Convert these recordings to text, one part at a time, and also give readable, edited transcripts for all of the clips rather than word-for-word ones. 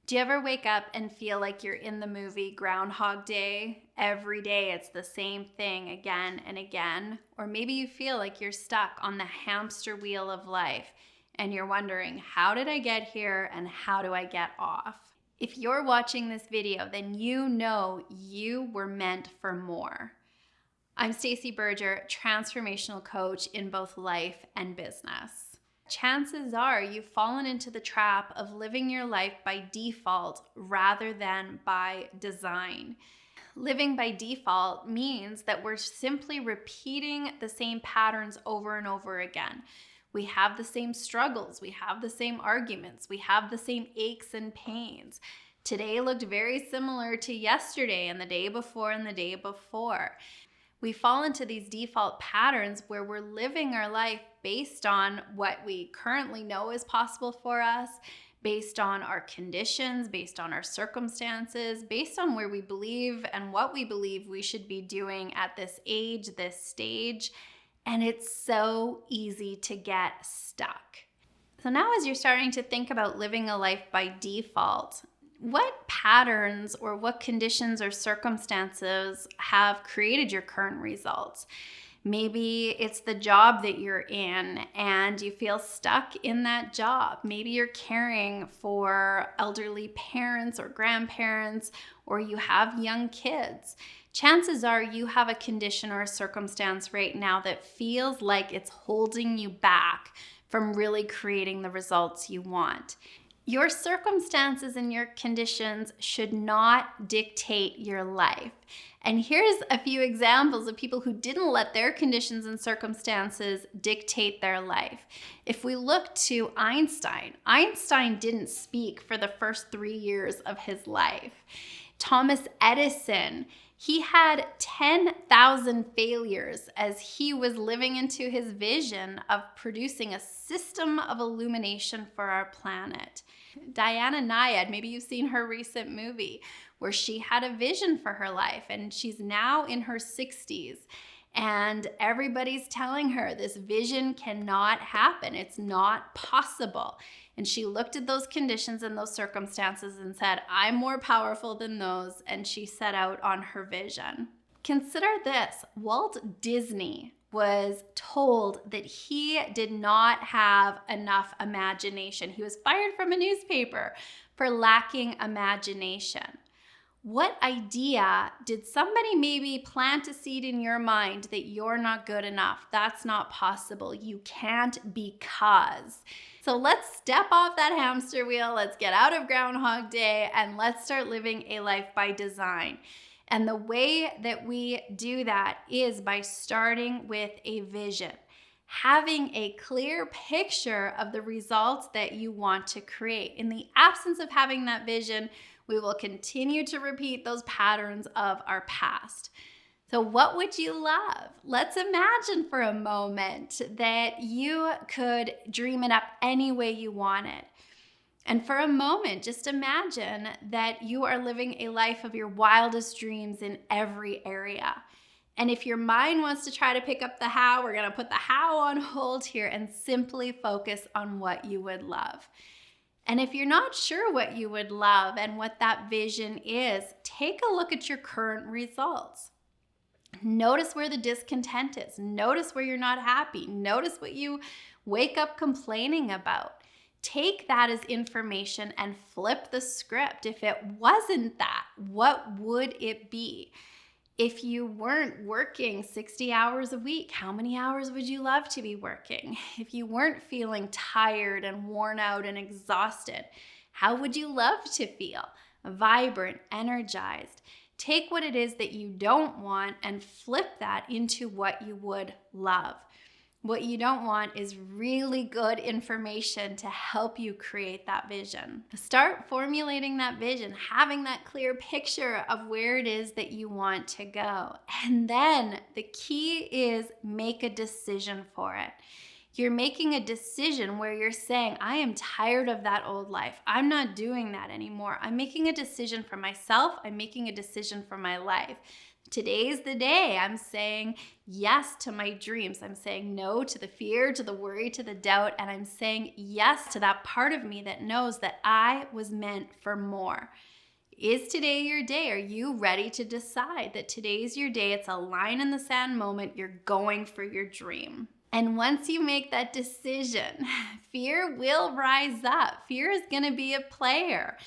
Do you ever wake up and feel like you're in the movie Groundhog Day? Every day it's the same thing again and again. Or maybe you feel like you're stuck on the hamster wheel of life and you're wondering, how did I get here and how do I get off? If you're watching this video, then you know you were meant for more. I'm Stacey Berger, transformational coach in both life and business. Chances are you've fallen into the trap of living your life by default rather than by design. Living by default means that we're simply repeating the same patterns over and over again. We have the same struggles, we have the same arguments, we have the same aches and pains. Today looked very similar to yesterday and the day before and the day before. We fall into these default patterns where we're living our life based on what we currently know is possible for us, based on our conditions, based on our circumstances, based on where we believe and what we believe we should be doing at this age, this stage. And it's so easy to get stuck. So now as you're starting to think about living a life by default, what patterns or what conditions or circumstances have created your current results? Maybe it's the job that you're in and you feel stuck in that job. Maybe you're caring for elderly parents or grandparents, or you have young kids. Chances are you have a condition or a circumstance right now that feels like it's holding you back from really creating the results you want. Your circumstances and your conditions should not dictate your life. And here's a few examples of people who didn't let their conditions and circumstances dictate their life. If we look to Einstein didn't speak for the first 3 years of his life. Thomas Edison, he had 10,000 failures as he was living into his vision of producing a system of illumination for our planet. Diana Nyad, maybe you've seen her recent movie where she had a vision for her life and she's now in her 60s and everybody's telling her this vision cannot happen. It's not possible. And she looked at those conditions and those circumstances and said, I'm more powerful than those. And she set out on her vision. Consider this, Walt Disney was told that he did not have enough imagination. He was fired from a newspaper for lacking imagination. What idea did somebody maybe plant a seed in your mind that you're not good enough? That's not possible. You can't because. So let's step off that hamster wheel. Let's get out of Groundhog Day and let's start living a life by design. And the way that we do that is by starting with a vision, having a clear picture of the results that you want to create. In the absence of having that vision, we will continue to repeat those patterns of our past. So what would you love? Let's imagine for a moment that you could dream it up any way you wanted. And for a moment, just imagine that you are living a life of your wildest dreams in every area. And if your mind wants to try to pick up the how, we're going to put the how on hold here and simply focus on what you would love. And if you're not sure what you would love and what that vision is, take a look at your current results. Notice where the discontent is. Notice where you're not happy. Notice what you wake up complaining about. Take that as information and flip the script. If it wasn't that, what would it be? If you weren't working 60 hours a week, how many hours would you love to be working? If you weren't feeling tired and worn out and exhausted, how would you love to feel? Vibrant, energized. Take what it is that you don't want and flip that into what you would love. What you don't want is really good information to help you create that vision. Start formulating that vision, having that clear picture of where it is that you want to go. And then the key is make a decision for it. You're making a decision where you're saying, I am tired of that old life. I'm not doing that anymore. I'm making a decision for myself. I'm making a decision for my life. Today's the day I'm saying yes to my dreams. I'm saying no to the fear, to the worry, to the doubt, and I'm saying yes to that part of me that knows that I was meant for more. Is today your day? Are you ready to decide that today's your day? It's a line in the sand moment. You're going for your dream. And once you make that decision, fear will rise up. Fear is going to be a player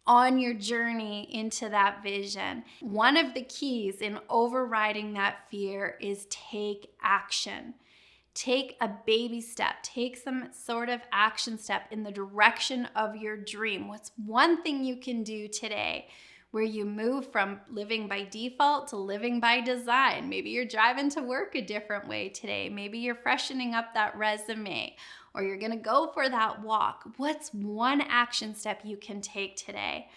on your journey into that vision. One of the keys in overriding that fear is take action. Take a baby step. Take some sort of action step in the direction of your dream. What's one thing you can do today where you move from living by default to living by design? Maybe you're driving to work a different way today. Maybe you're freshening up that resume, or you're gonna go for that walk. What's one action step you can take today?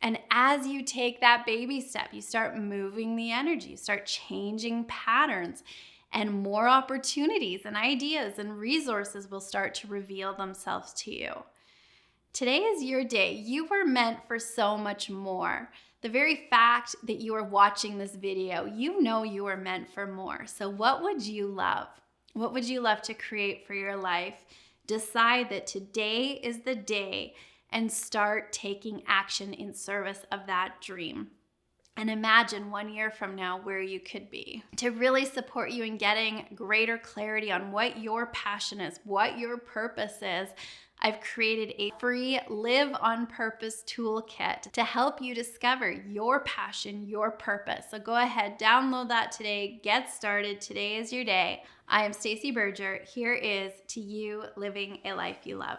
And as you take that baby step, you start moving the energy, you start changing patterns, and more opportunities and ideas and resources will start to reveal themselves to you. Today is your day. You were meant for so much more. The very fact that you are watching this video, you know you were meant for more. So what would you love? What would you love to create for your life? Decide that today is the day and start taking action in service of that dream. And imagine 1 year from now where you could be. To really support you in getting greater clarity on what your passion is, what your purpose is, I've created a free Live on Purpose toolkit to help you discover your passion, your purpose. So go ahead, download that today, get started. Today is your day. I am Stacey Berger. Here is to you living a life you love.